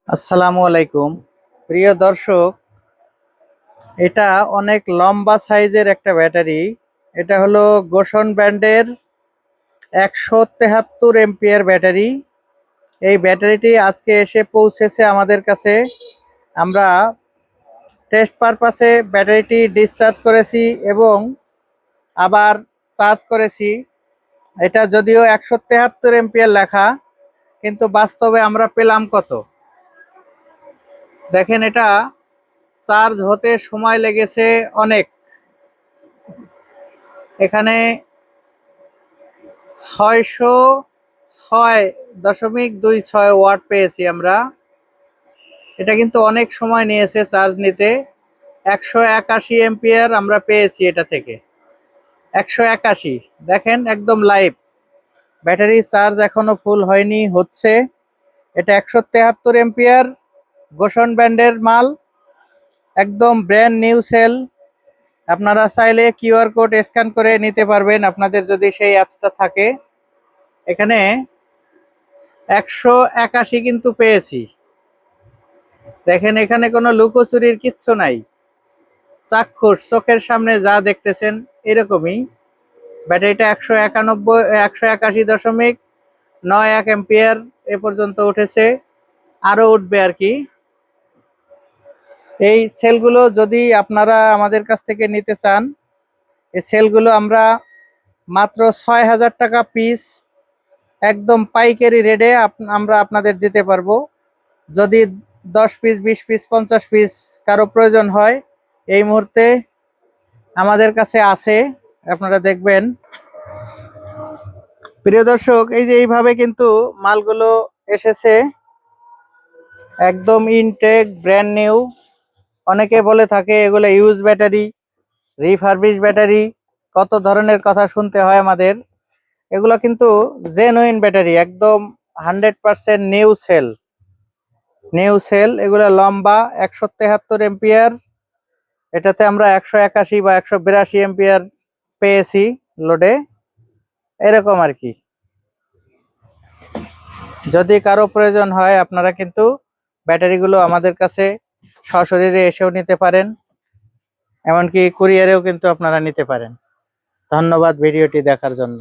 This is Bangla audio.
আসসালামু আলাইকুম প্রিয় দর্শক, এটা অনেক লম্বা সাইজের একটা ব্যাটারি। এটা হলো গোশন ব্র্যান্ডের 173 এম্পিয়ার ব্যাটারি। এই ব্যাটারিটি আজকে এসে পৌঁছেছে আমাদের কাছে। আমরা টেস্ট পারপাসে ব্যাটারিটি ডিসচার্জ করেছি এবং আবার চার্জ করেছি। এটা যদিও 173 এম্পিয়ার লেখা, কিন্তু বাস্তবে আমরা পেলাম কত দেখেন। এটা চার্জ হতে সময় লেগেছে অনেক। এখানে 606.26 ওয়াট পেয়েছি আমরা। এটা কিন্তু অনেক সময় নিয়েছে চার্জ নিতে। 181 এম্পিয়ার আমরা পেয়েছি এটা থেকে। 181 দেখেন, একদম লাইভ। ব্যাটারি চার্জ এখনো ফুল হয়নি, হচ্ছে। এটা 173 এম্পিয়ার, গোশন ব্র্যান্ডের মাল, একদম ব্র্যান্ড নিউ সেল। আপনারা চাইলে কিউআর কোড স্ক্যান করে নিতে পারবেন, আপনাদের যদি সেই অ্যাপসটা থাকে। এখানে 181 কিন্তু পেয়েছি। দেখেন, এখানে কোনো লুকোচুরির কিচ্ছু নাই। চাক্ষুষ চোখের সামনে যা দেখতেছেন এরকমই। ব্যাটারিটা 181.91 এ পর্যন্ত উঠেছে, আরো উঠবে আর কি। এই সেলগুলো যদি আপনারা আমাদের কাছ থেকে নিতে চান, এই সেলগুলো আমরা মাত্র 6,000 টাকা পিস, একদম পাইকারি রেটে আমরা আপনাদের দিতে পারবো। যদি 10 পিস, 20 পিস, 50 পিস কারো প্রয়োজন হয়, এই মুহূর্তে আমাদের কাছে আছে, আপনারা দেখবেন। প্রিয় দর্শক, এই যে এইভাবে কিন্তু মালগুলো এসেছে, একদম ইনটেক ব্র্যান্ড নিউ। অনেকে বলে থাকে এগুলো ইউজ ব্যাটারি, রিফারবিশ ব্যাটারি, কত ধরনের কথা শুনতে হয় আমাদের। এগুলো কিন্তু জেনুইন ব্যাটারি, একদম 100% নিউ সেল। এগুলো লম্বা 173 এম্পিয়ার। এটাতে আমরা 181 বা 182 এম্পিয়ার পেয়েছি লোডে, এরকম আর কি। যদি কারো প্রয়োজন হয়, আপনারা কিন্তু ব্যাটারিগুলো আমাদের কাছে সশরীরে এসেও নিতে পারেন, এমনকি কুরিয়ারেও কিন্তু আপনারা নিতে পারেন। ধন্যবাদ ভিডিওটি দেখার জন্য।